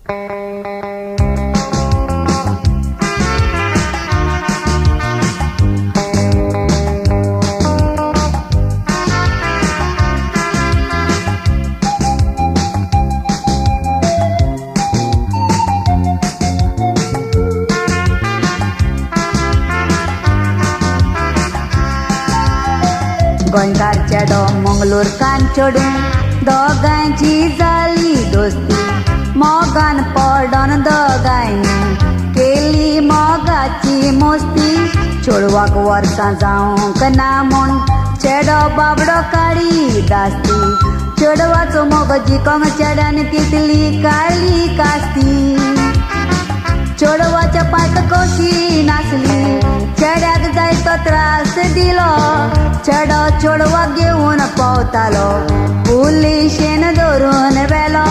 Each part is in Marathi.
गोंयकार चेडो मंगलोरकान चडून दोगांयची जाली दोस्ती मोगान पडोन दोगांयनी केली मोगाची मस्ती चेडवाक वर्सां जावंक ना म्हूण चेडो बाबडो काडी दास्ती चेडवाचो मोग जिकोंक चेड्यान तितली काळी कास्ती चेडवाच्या पाट कशी नासली चेड्याक जाय तो त्रास दिलो चेडो चेडवाक घेवन पावतालो पुलिशेन धरून व्हेलो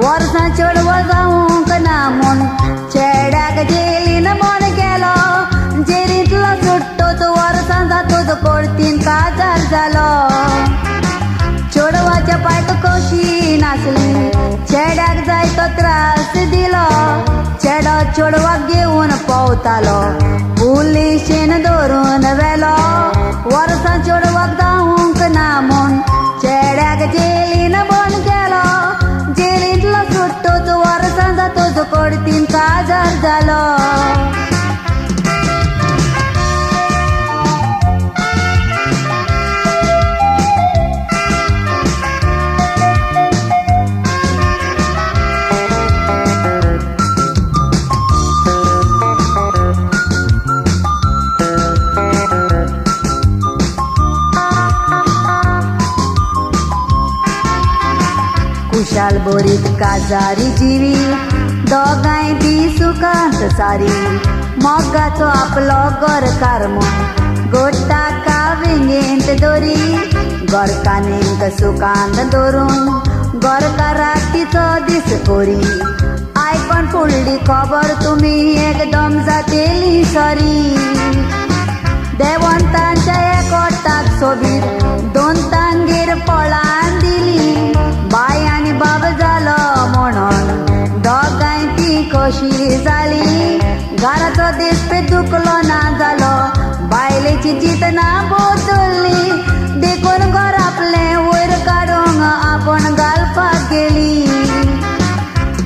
वर्सां चेडवो जावंक ना म्हूण चेड्याक जेलीन म्हूण गेलो जेलींतलो सुट्टोच वर्सां जातूच परतीन काजार जालो चेडवाच्या पाट कशी नासली चेड्याक जाय तो त्रास दिलो चेडो चेडवाक घेवन पावतालो पुलिशेन धरून व्हेलो वर्सां चेडवाक जावंक ना म्हूण चेड्याक जेलीन बंद केलो जेलींतलो सुट्टोच वर्सां जातूच परतीन काजार जालो खुशाल बरीत काजारी जिवी दोगांय ती सुखांत सारी मोगाचो आपलो गोरकार म्हूण गोट्टा काविंगेंत दोरी गोरकानेंक सुखांत धरून गोरकाराक तिचो दीस कोरी आयकोन फुडली खबर तुमी एकदम जातेली सॉरी देवंतांच्या एकवटाक सोबीत दोन तांगेर पळान दिली बाय आनी बाब जालो म्हणून दोगांय ती कशी जाली घराचो दिसपे दुखलो ना जालो बायलेची जीत ना बदलली देखून घर आपले वयर काडूंक आपण घालपाक गेली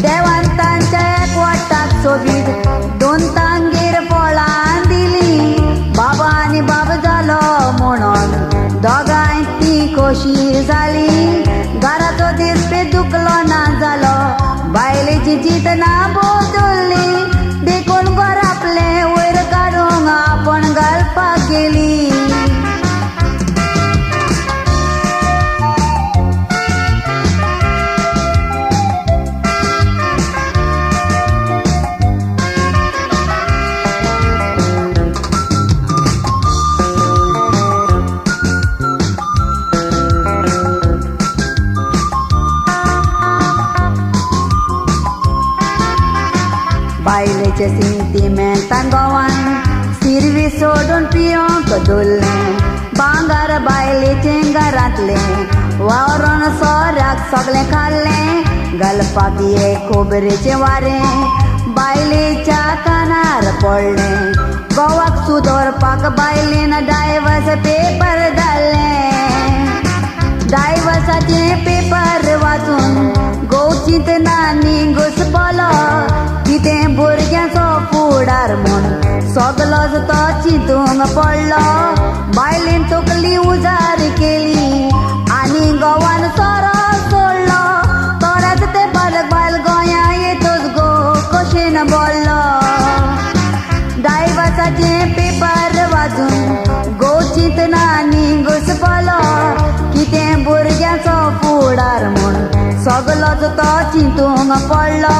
देवंतांच्या एकवटाक सोबीत दोन तांगेर पळान दिली बाबा आनी बाब जालो म्हणून दोगांय ती कशी जाली घराचो दिसपे दुखलो ना जालो बायलेची जीत ना बदलली देखून घर आपले वयर काडूंक आपण घालपाक गेली बायलेचे सेंटिमेंटान गोवान सिरवी सोडून पियोंक दवरलें भांगर बायलेचे घरांतले वावरून सोऱ्याक सगळें खाल्लें घालपाक एक खोबरेचें वारें बायलेच्या कानार पडलें गोवाक सुदोरपाक बायलेन डायवर्स पेपर धाडलें डायवर्साचे पेपर वाचून गोवचीत नानी घुसपलो कितें भुरग्यांचो फुडार म्हूण सगलोच तो चिंतूंक पडलो बायलेन तकली उजार केली आनी गोवान सोरो सोडलो तोराच ते बालक बायल गोंया येतोच गो कशेन बोल्लो डायवर्साचे पेपर वाचून गोवचीत नानी घुसपलो कितें भुरग्यांचो फुडार म्हूण सगलोच तो चिंतूंक पडलो